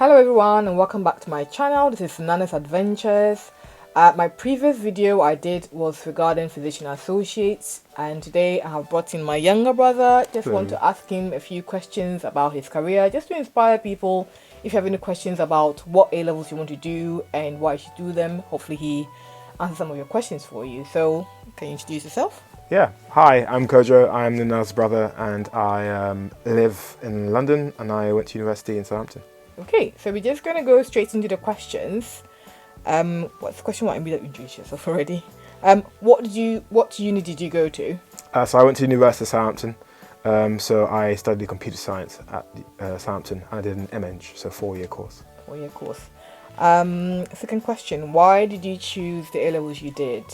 Hello everyone and welcome back to my channel. This is Nana's Adventures. My previous video I did was regarding physician associates, and today I have brought in my younger brother. Just want to ask him a few questions about his career, just to inspire people. If you have any questions about what A-levels you want to do and why you should do them, hopefully he answers some of your questions for you. So can you introduce yourself? Yeah, hi, I'm Kojo. I'm Nana's brother and I live in London and I went to university in Southampton. Okay, so we're just going to go straight into the questions. What's the question? What you introduced yourself already? What uni did you go to? So I went to University of Southampton. So I studied computer science at Southampton. I did an MEng, so 4-year course. 4-year course. Second question, why did you choose the A-levels you did?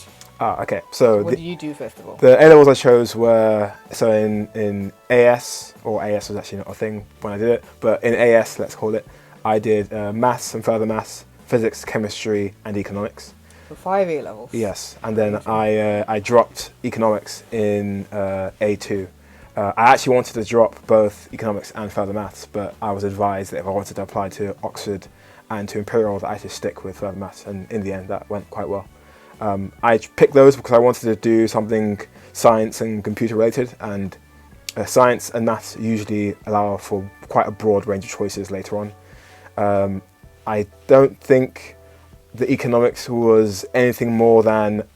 Okay. So what did you do first of all? The A-levels I chose were, so in AS, or AS was actually not a thing when I did it, but in AS, let's call it, I did maths and further maths, physics, chemistry, and economics. So 5 A-levels? Yes, and then I dropped economics in A2. I actually wanted to drop both economics and further maths, but I was advised that if I wanted to apply to Oxford and to Imperial, that I should stick with further maths, and in the end that went quite well. I picked those because I wanted to do something science and computer related, and science and maths usually allow for quite a broad range of choices later on. I don't think the economics was anything more than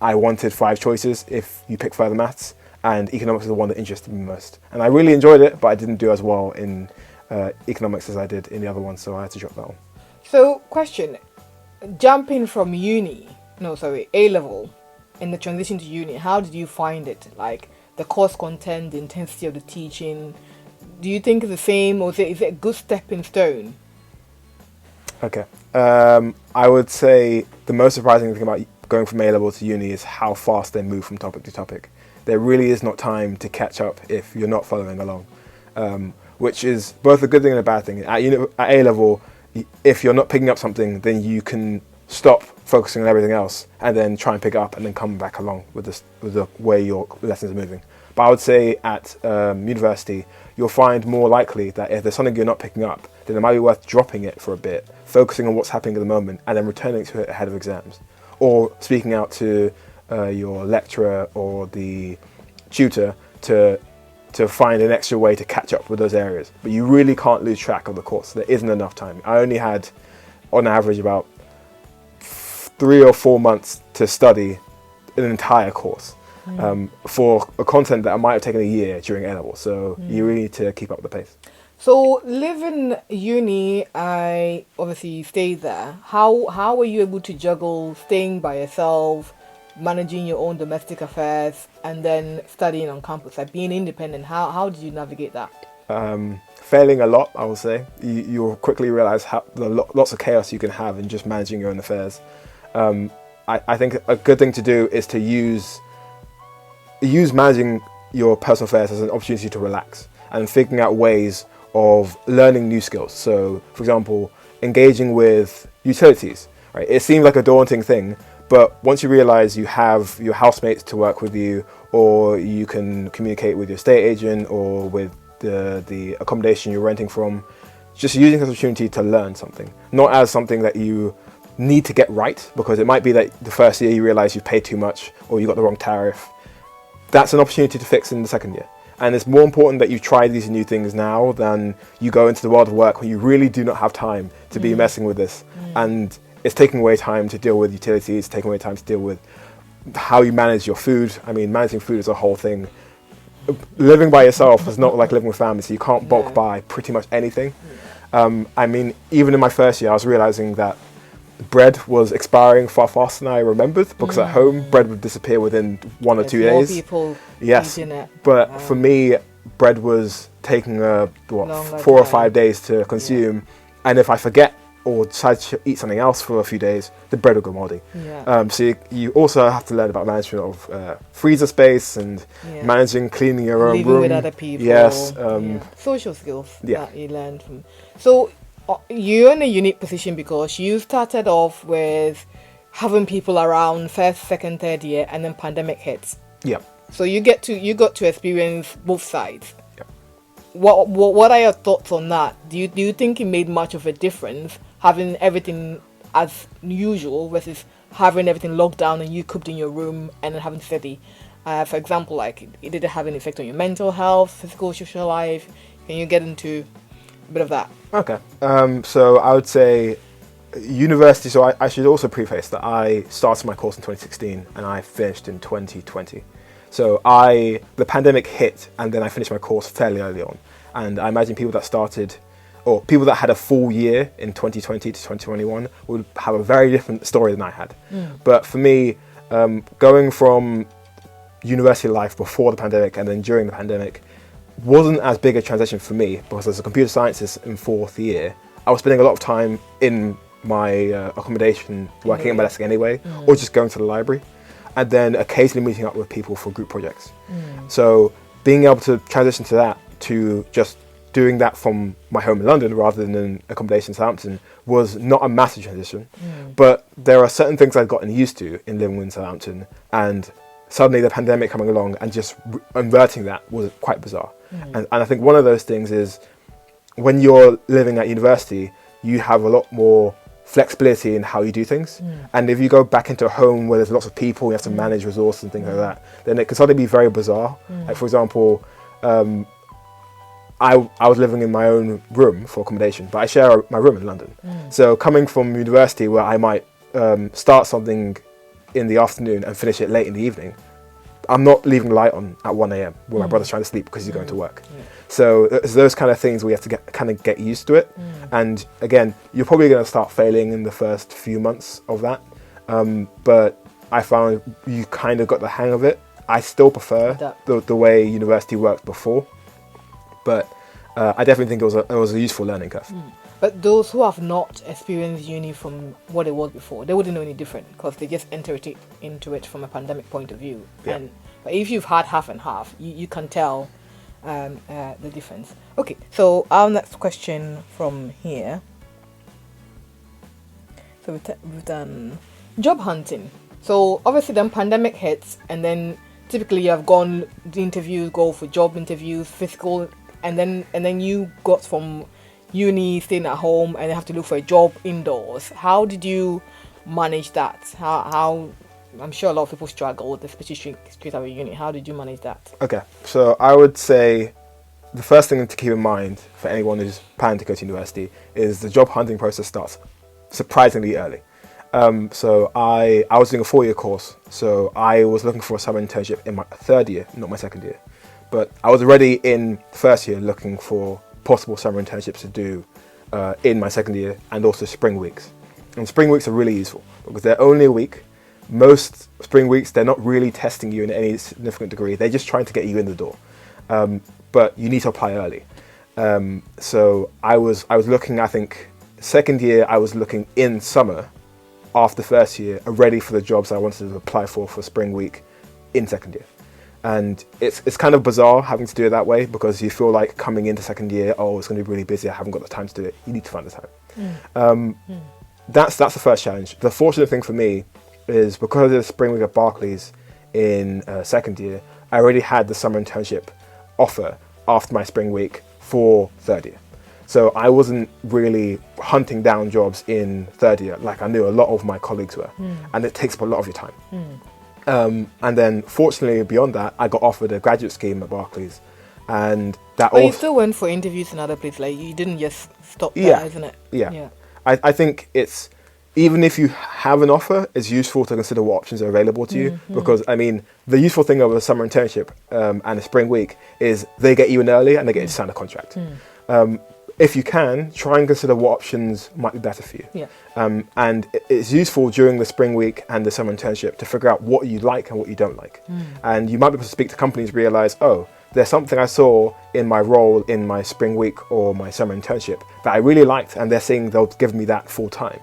I wanted 5 choices if you pick further maths, and economics is the one that interested me most. And I really enjoyed it, but I didn't do as well in economics as I did in the other one, so I had to drop that one. So, question, jumping from A-level, in the transition to uni, how did you find it? Like the course content, the intensity of the teaching, do you think it's the same, or is it a good stepping stone? Okay. I would say the most surprising thing about going from A-level to uni is how fast they move from topic to topic. There really is not time to catch up if you're not following along, which is both a good thing and a bad thing. At A-level, if you're not picking up something, then you can stop focusing on everything else and then try and pick it up and then come back along with the way your lessons are moving. But I would say at university, you'll find more likely that if there's something you're not picking up, then it might be worth dropping it for a bit, focusing on what's happening at the moment, and then returning to it ahead of exams. Or speaking out to your lecturer or the tutor to find an extra way to catch up with those areas. But you really can't lose track of the course. There isn't enough time. I only had, on average, about 3 or 4 months to study an entire course for a content that I might have taken a year during A-level. So you really need to keep up the pace. So living uni, I obviously stayed there. How were you able to juggle staying by yourself, managing your own domestic affairs, and then studying on campus, like being independent? How did you navigate that? Failing a lot, I will say. You'll quickly realize how lots of chaos you can have in just managing your own affairs. I think a good thing to do is to use managing your personal affairs as an opportunity to relax and figuring out ways of learning new skills. So, for example, engaging with utilities. Right? It seems like a daunting thing, but once you realize you have your housemates to work with you, or you can communicate with your estate agent or with the accommodation you're renting from, just using this opportunity to learn something, not as something that you need to get right, because it might be that the first year you realize you've paid too much or you got the wrong tariff. That's an opportunity to fix in the second year. And it's more important that you try these new things now than you go into the world of work when you really do not have time to be messing with this. And it's taking away time to deal with utilities, taking away time to deal with how you manage your food. I mean, managing food is a whole thing. Living by yourself is not like living with family, so you can't bulk buy pretty much anything. I mean, even in my first year, I was realizing that bread was expiring far faster than I remembered, because at home bread would disappear within 1 or 2 days. More people eating it. But for me, bread was taking 4 or 5 days to consume, and if I forget or decide to eat something else for a few days, the bread will go moldy. So you also have to learn about management of freezer space and managing, cleaning your own living room. with other people. Yes. Social skills that you learn from. So you're in a unique position because you started off with having people around first, second, third year, and then pandemic hits. Yeah. So you got to experience both sides. Yeah. what are your thoughts on that? Do you think it made much of a difference having everything as usual versus having everything locked down and you cooped in your room and then having to study? For example, like, did it have an effect on your mental health, physical, social life? Can you get into a bit of that? Okay. So I would say university. So I should also preface that I started my course in 2016 and I finished in 2020. So the pandemic hit and then I finished my course fairly early on. And I imagine people that started, or people that had a full year in 2020 to 2021 would have a very different story than I had. But for me, going from university life before the pandemic and then during the pandemic wasn't as big a transition for me, because as a computer scientist in fourth year, I was spending a lot of time in my accommodation working at my desk anyway, or just going to the library, and then occasionally meeting up with people for group projects. So being able to transition to that, to just doing that from my home in London rather than in accommodation in Southampton, was not a massive transition. But there are certain things I'd gotten used to in living in Southampton, and suddenly the pandemic coming along and just inverting that was quite bizarre. And I think one of those things is, when you're living at university, you have a lot more flexibility in how you do things. And if you go back into a home where there's lots of people, you have to manage resources and things like that, then it can suddenly be very bizarre. Like, for example, I was living in my own room for accommodation, but I share my room in London. So coming from university, where I might start something in the afternoon and finish it late in the evening, I'm not leaving the light on at 1 a.m. when my brother's trying to sleep because he's going to work. So it's those kind of things where you have to get used to it. And again, you're probably going to start failing in the first few months of that. But I found you kind of got the hang of it. I still prefer the way university worked before, but I definitely think it was a useful learning curve. But those who have not experienced uni from what it was before, they wouldn't know any different, because they just entered into it from a pandemic point of view. Yeah. But if you've had half and half, you can tell the difference. Okay, so our next question from here. So we've done job hunting. So obviously then pandemic hits, and then typically you have gone the interviews, go for job interviews, physical, and then you got from uni, staying at home, and have to look for a job indoors. How did you manage that? How I'm sure a lot of people struggle, especially straight out of uni. How did you manage that? Okay, so I would say the first thing to keep in mind for anyone who's planning to go to university is the job hunting process starts surprisingly early. So I was doing a 4-year course, so I was looking for a summer internship in my third year, not my second year. But I was already in first year looking for possible summer internships to do in my second year, and also spring weeks. And spring weeks are really useful because they're only a week. Most spring weeks, they're not really testing you in any significant degree. They're just trying to get you in the door. But you need to apply early. So I was looking, I think, second year, I was looking in summer after first year, ready for the jobs I wanted to apply for spring week in second year. And it's kind of bizarre having to do it that way, because you feel like coming into second year, oh, it's going to be really busy, I haven't got the time to do it. You need to find the time. That's the first challenge. The fortunate thing for me is, because I did a spring week at Barclays in second year, I already had the summer internship offer after my spring week for third year. So I wasn't really hunting down jobs in third year like I knew a lot of my colleagues were. And it takes up a lot of your time. And then fortunately beyond that, I got offered a graduate scheme at Barclays, and that But you still went for interviews in other places, like you didn't just stop there, isn't it? Yeah. I think it's, even if you have an offer, it's useful to consider what options are available to you, because I mean, the useful thing of a summer internship and a spring week is they get you in early and they get you to sign a contract. If you can, try and consider what options might be better for you. And it's useful during the spring week and the summer internship to figure out what you like and what you don't like. And you might be able to speak to companies, realize, oh, there's something I saw in my role in my spring week or my summer internship that I really liked, and they're saying they'll give me that full time.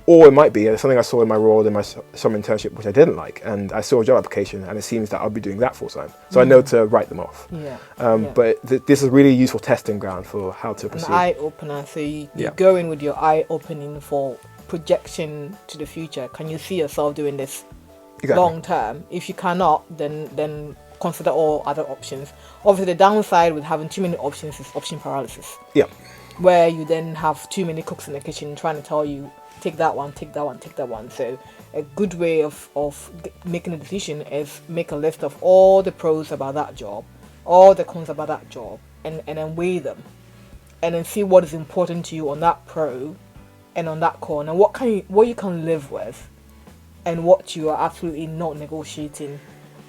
Or it might be something I saw in my role in my summer internship which I didn't like, and I saw a job application and it seems that I'll be doing that full time. So I know to write them off. But this is really useful testing ground for how to proceed. An eye opener. So you go in with your eye opening for projection to the future. Can you see yourself doing this long term? If you cannot, then consider all other options. Obviously, the downside with having too many options is option paralysis, Yeah. where you then have too many cooks in the kitchen trying to tell you, take that one, take that one, take that one. So a good way of making a decision is make a list of all the pros about that job, all the cons about that job, and then weigh them, and then see what is important to you on that pro and on that con, and what you can live with, and what you are absolutely not negotiating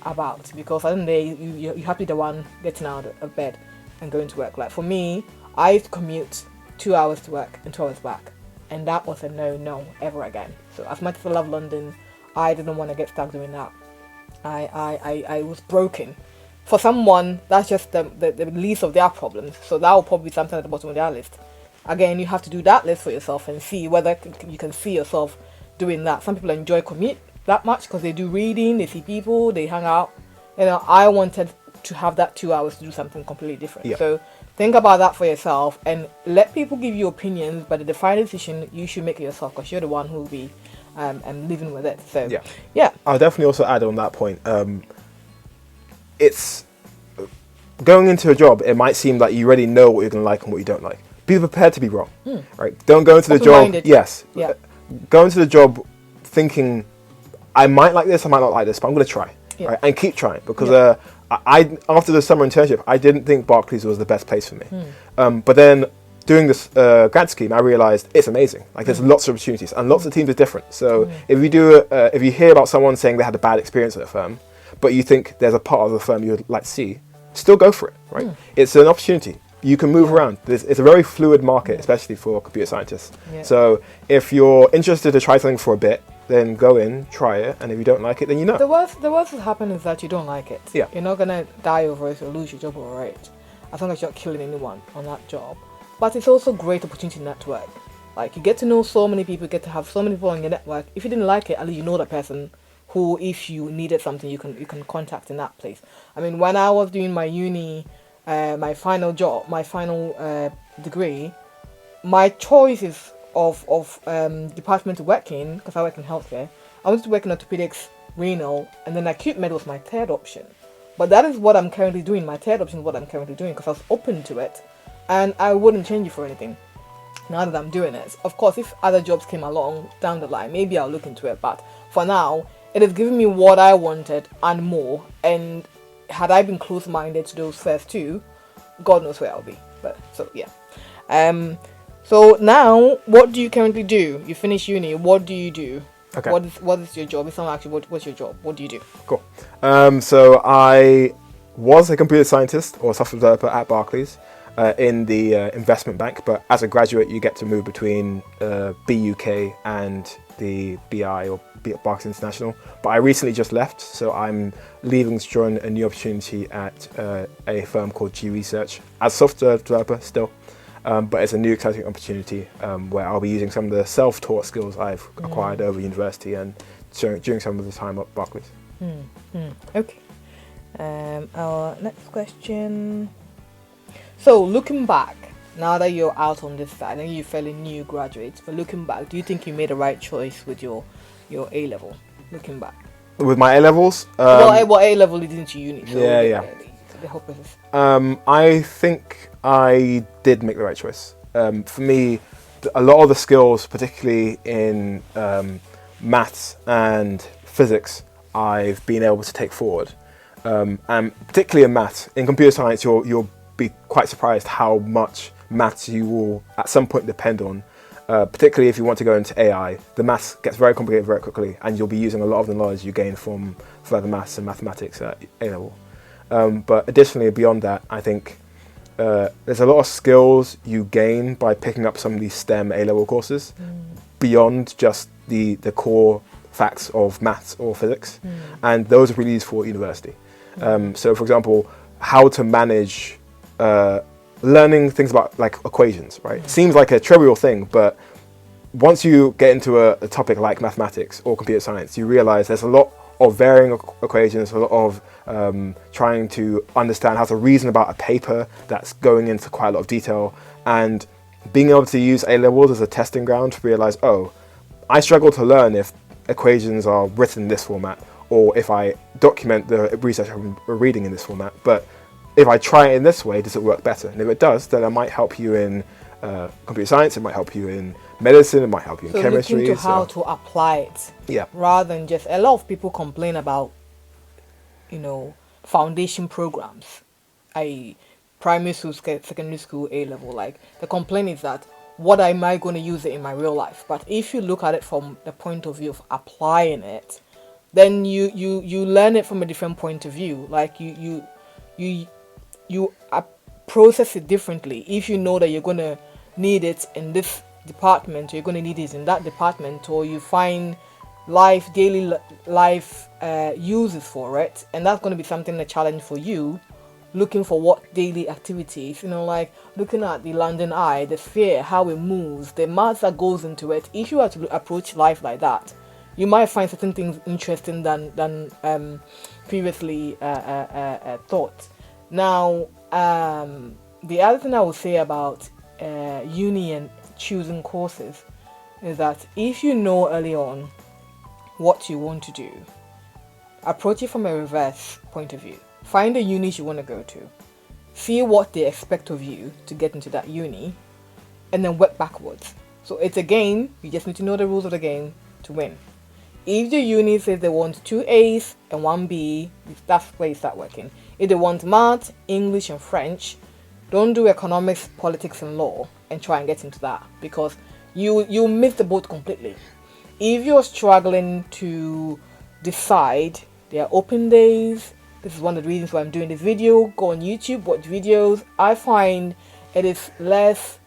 about. Because at the end of the day, you have to be the one getting out of bed and going to work. Like for me, I used to commute 2 hours to work and 2 hours back, and that was a no ever again. So as much as I love London, I didn't want to get stuck doing that. I was broken. For someone, that's just the least of their problems. So that will probably be something at the bottom of their list. Again, you have to do that list for yourself and see whether you can see yourself doing that. Some people enjoy commute that much because they do reading, they see people, they hang out. I wanted to have that 2 hours to do something completely different. Yeah. So think about that for yourself and let people give you opinions, but the final decision you should make it yourself because you're the one who will be living with it. So yeah. I'll definitely also add on that point. It's going into a job. It might seem like you already know what you're going to like and what you don't like. Be prepared to be wrong. Right? Don't go into the job. Yes. Yeah. Go into the job thinking, I might like this, I might not like this, but I'm going to try. Yeah. Right? And keep trying because I after the summer internship, I didn't think Barclays was the best place for me. But then doing this grad scheme, I realized it's amazing. Like there's lots of opportunities and lots of teams are different. So if you hear about someone saying they had a bad experience at a firm, but you think there's a part of the firm you would like to see, still go for it, right? It's an opportunity. You can move around. It's a very fluid market, especially for computer scientists. Yeah. So if you're interested to try something for a bit, then go in, try it, and if you don't like it, then you know. The worst that happen is that you don't like it. Yeah. You're not gonna die over it or lose your job over it, as long as you're not killing anyone on that job. But it's also a great opportunity to network. Like you get to know so many people, you get to have so many people on your network. If you didn't like it, at least you know that person who, if you needed something, you can contact in that place. I mean, when I was doing my uni, my final degree, my choices of department to work in, because I work in healthcare, I wanted to work in orthopedics, renal, and then acute med was my third option. But that is what I'm currently doing. My third option is what I'm currently doing because I was open to it, and I wouldn't change it for anything. Now that I'm doing it, of course, if other jobs came along down the line, maybe I'll look into it. But for now, it has given me what I wanted and more. And had I been close-minded to those first two, God knows where I'll be. But so yeah. So now, what do you currently do? You finish uni. What do you do? Okay. What is your job? It's not actually what's your job. What do you do? Cool. So I was a computer scientist or software developer at Barclays in the investment bank. But as a graduate, you get to move between BUK and the BI or Barclays International. But I recently just left, so I'm leaving to join a new opportunity at a firm called G Research as a software developer still. But it's a new exciting opportunity where I'll be using some of the self-taught skills I've acquired over university and during some of the time at Barclays. Okay. Our next question. So looking back, now that you're out on this side, I think you're fairly new graduate, but looking back, do you think you made the right choice with your A level? Looking back. With my A levels? What A level did into uni? So the whole process. I think I did make the right choice. For me, a lot of the skills, particularly in maths and physics, I've been able to take forward. And particularly in maths. In computer science, you'll be quite surprised how much maths you will at some point depend on. Particularly if you want to go into AI, the maths gets very complicated very quickly, and you'll be using a lot of the knowledge you gain from further maths and mathematics at A level. But additionally, beyond that, I think there's a lot of skills you gain by picking up some of these STEM A-level courses beyond just the core facts of maths or physics, and those are really useful at university. So, for example, how to manage learning things about like equations, right? Seems like a trivial thing, but once you get into a topic like mathematics or computer science, you realize there's a lot of varying equations, a lot of trying to understand how to reason about a paper that's going into quite a lot of detail, and being able to use A-levels as a testing ground to realize, oh, I struggle to learn if equations are written in this format, or if I document the research I'm reading in this format, but if I try it in this way, does it work better? And if it does, then it might help you in computer science, it might help you in medicine, it might help you in chemistry. Looking to how to apply it. Yeah. Rather than just, a lot of people complain about, foundation programs, i.e. primary school, secondary school, A-level. Like, the complaint is that, what am I going to use it in my real life? But if you look at it from the point of view of applying it, then you learn it from a different point of view. Like, you process it differently. If you know that you're going to need it in this department, or you're going to need it in that department, or you find daily life uses for it, and that's going to be something, a challenge for you, looking for what daily activities, like looking at the London Eye, the sphere, how it moves, the maths that goes into it. If you are to approach life like that, you might find certain things interesting than previously thought. Now, the other thing I would say about uni and choosing courses is that if you know early on what you want to do, approach it from a reverse point of view. Find the uni you want to go to, see what they expect of you to get into that uni, and then work backwards. So it's a game, you just need to know the rules of the game to win. If the uni says they want 2 A's and 1 B, that's where you start working. If they want math, English and French, don't do economics, politics and law and try and get into that, because you miss the boat completely. If you're struggling to decide, there are open days. This is one of the reasons why I'm doing this video. Go on YouTube, watch videos. I find it is less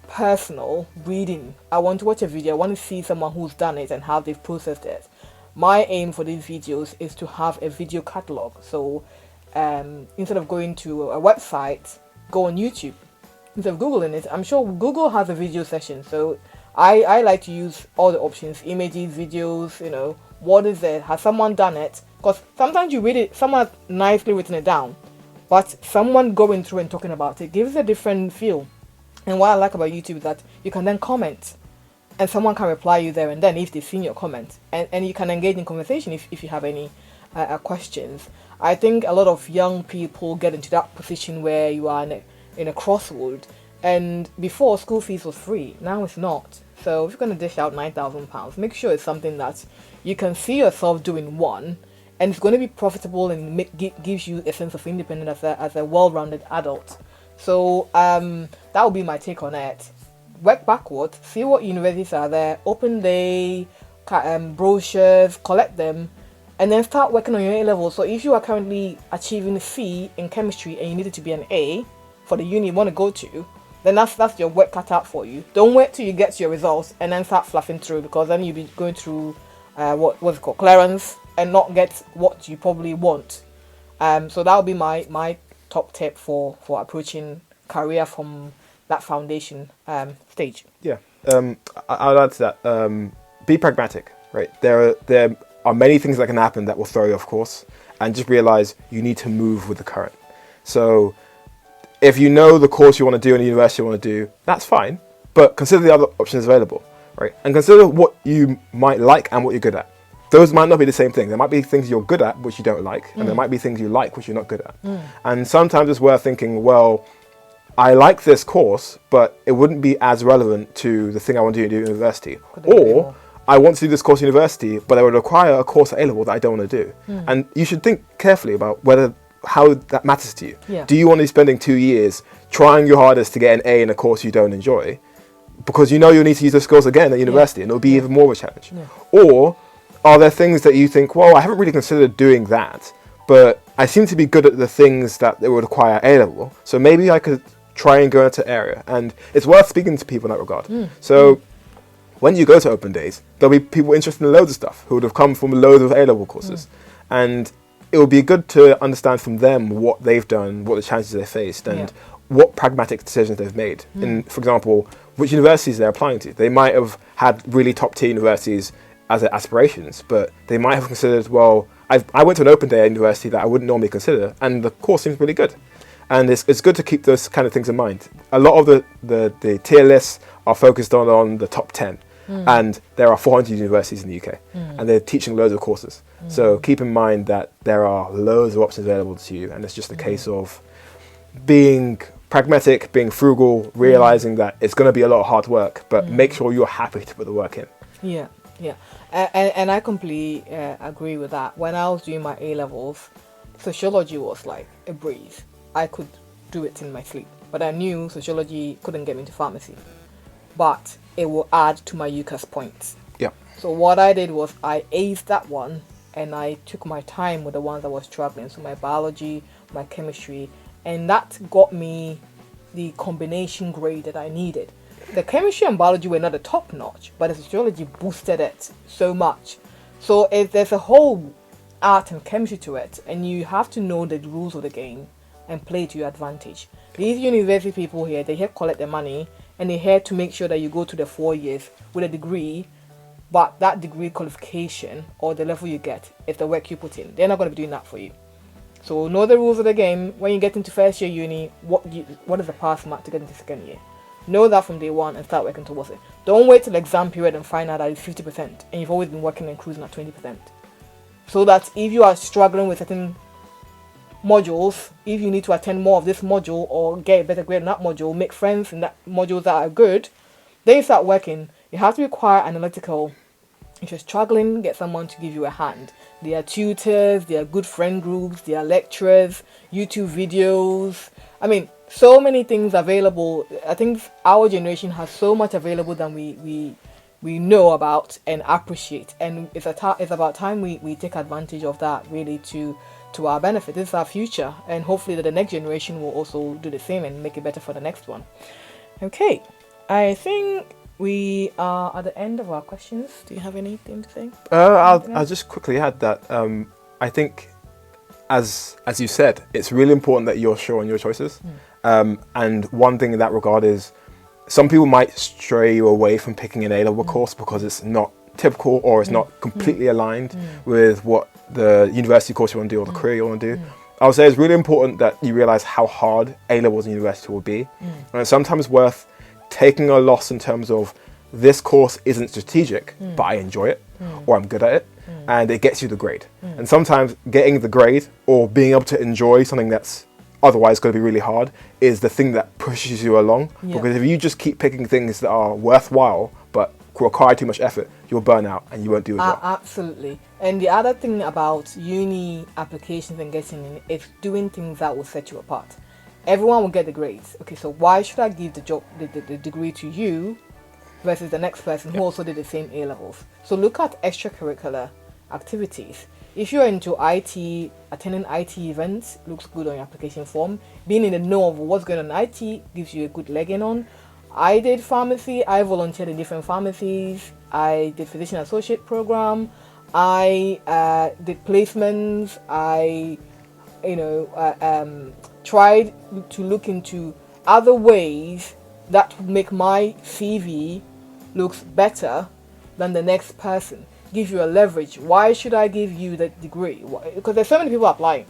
personal reading. I want to watch a video. I want to see someone who's done it and how they've processed it. My aim for these videos is to have a video catalog. So instead of going to a website, go on YouTube. Instead of Googling it, I'm sure Google has a video session. So I like to use all the options, images, videos, what is it? Has someone done it? Because sometimes you read it, someone has nicely written it down, but someone going through and talking about it gives a different feel. And what I like about YouTube is that you can then comment, and someone can reply you there and then if they've seen your comment, and you can engage in conversation if you have any questions. I think a lot of young people get into that position where you are in a crossroad, and before, school fees was free, now it's not. So if you're going to dish out £9,000, make sure it's something that you can see yourself doing, one, and it's going to be profitable and gives you a sense of independence as a well-rounded adult. So that would be my take on it. Work backwards, see what universities are there, open day, brochures, collect them, and then start working on your A-level. So if you are currently achieving a C in chemistry and you need it to be an A for the uni you want to go to, then that's your work cut out for you. Don't wait till you get your results and then start fluffing through, because then you'll be going through what's it called, clearance, and not get what you probably want. So that would be my top tip for approaching career from that foundation stage. Yeah, I'll add to that. Be pragmatic, right? There are many things that can happen that will throw you off course, and just realize you need to move with the current. So if you know the course you want to do and the university you want to do, that's fine, but consider the other options available, right? And consider what you might like and what you're good at. Those might not be the same thing. There might be things you're good at which you don't like, and there might be things you like which you're not good at. And sometimes it's worth thinking, well, I like this course, but it wouldn't be as relevant to the thing I want to do at university. Or I want to do this course at university, but I would require a course at A-level that I don't want to do. And you should think carefully about how that matters to you. Yeah. Do you want to be spending 2 years trying your hardest to get an A in a course you don't enjoy? Because you'll need to use those skills again at university, and it'll be even more of a challenge. Or are there things that you think, well, I haven't really considered doing that, but I seem to be good at the things that would require A-level, so maybe I could try and go into area. And it's worth speaking to people in that regard. So when you go to open days, there'll be people interested in loads of stuff who would have come from loads of A-level courses. And it would be good to understand from them what they've done, what the challenges they faced, and what pragmatic decisions they've made. In, for example, which universities they're applying to. They might have had really top-tier universities as their aspirations, but they might have considered, well, I went to an open day at university that I wouldn't normally consider, and the course seems really good. And it's good to keep those kind of things in mind. A lot of the tier lists are focused on the top 10. and there are 400 universities in the UK, and they're teaching loads of courses. So keep in mind that there are loads of options available to you, and it's just a case of being pragmatic, being frugal, realizing that it's going to be a lot of hard work, but make sure you're happy to put the work in. Yeah, yeah. And I completely agree with that. When I was doing my A-levels, sociology was like a breeze. I could do it in my sleep. But I knew sociology couldn't get me into pharmacy. But it will add to my UCAS points. Yeah. So what I did was I aced that one, and I took my time with the ones I was struggling. So my biology, my chemistry, and that got me the combination grade that I needed. The chemistry and biology were not the top notch, but the sociology boosted it so much. So there's a whole art and chemistry to it, and you have to know the rules of the game and play to your advantage. These university people here, they here collect the money, and they're here to make sure that you go to the 4 years with a degree, but that degree qualification or the level you get is the work you put in. They're not going to be doing that for you. So know the rules of the game. When you get into first year uni, what is the pass mark to get into second year? Know that from day one and start working towards it. Don't wait till exam period and find out that it's 50% and you've always been working and cruising at 20%. So that if you are struggling with certain modules, if you need to attend more of this module or get a better grade in that module, make friends in that modules that are good, then you start working. You have to be quite analytical. If you're struggling, get someone to give you a hand. There are tutors, there are good friend groups, there are lecturers, YouTube videos. I mean, so many things available. I think our generation has so much available than we know about and appreciate. And it's about time we take advantage of that really to our benefit. This is our future, and hopefully that the next generation will also do the same and make it better for the next one. Okay, I think we are at the end of our questions. Do you have anything to say? I'll just quickly add that I think, as you said, it's really important that you're sure on your choices. And one thing in that regard is some people might stray you away from picking an A-level course because it's not typical or it's not completely aligned with what the university course you want to do or the career you want to do. I would say it's really important that you realize how hard A-levels in university will be. And it's sometimes worth taking a loss in terms of this course isn't strategic, but I enjoy it or I'm good at it, and it gets you the grade. And sometimes getting the grade or being able to enjoy something that's otherwise going to be really hard is the thing that pushes you along. Because if you just keep picking things that are worthwhile but require too much effort, you'll burn out and you won't do as well. Absolutely. And the other thing about uni applications and getting in is doing things that will set you apart. Everyone will get the grades. Okay, so why should I give the degree to you versus the next person who also did the same A-levels? So look at extracurricular activities. If you're into IT, attending IT events looks good on your application form. Being in the know of what's going on in IT gives you a good leg in on. I did pharmacy. I volunteered in different pharmacies. I did physician associate program. I did placements. I tried to look into other ways that would make my CV looks better than the next person. Give you a leverage. Why should I give you the degree? Because there's so many people applying.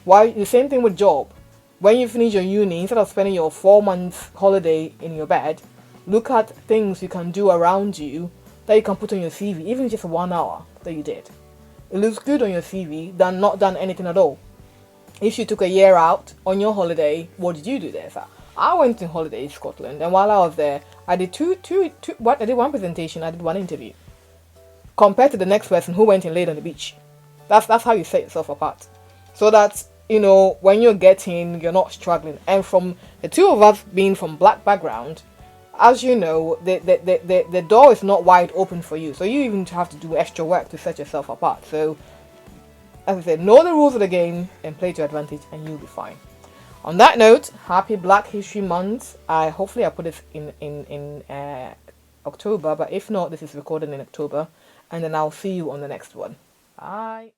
Why? The same thing with job. When you finish your uni, instead of spending your 4 months holiday in your bed, look at things you can do around you that you can put on your CV, even just 1 hour that you did. It looks good on your CV than not done anything at all. If you took a year out on your holiday, what did you do there, sir? I went on holiday in Scotland, and while I was there, I did I did one presentation, I did one interview. Compared to the next person who went and laid on the beach. That's how you set yourself apart. So that, when you're getting, you're not struggling. And from the two of us being from black background, as you know, the door is not wide open for you. So you even have to do extra work to set yourself apart. So, as I said, know the rules of the game and play to your advantage and you'll be fine. On that note, happy Black History Month. Hopefully I put this in October, but if not, this is recorded in October. And then I'll see you on the next one. Bye.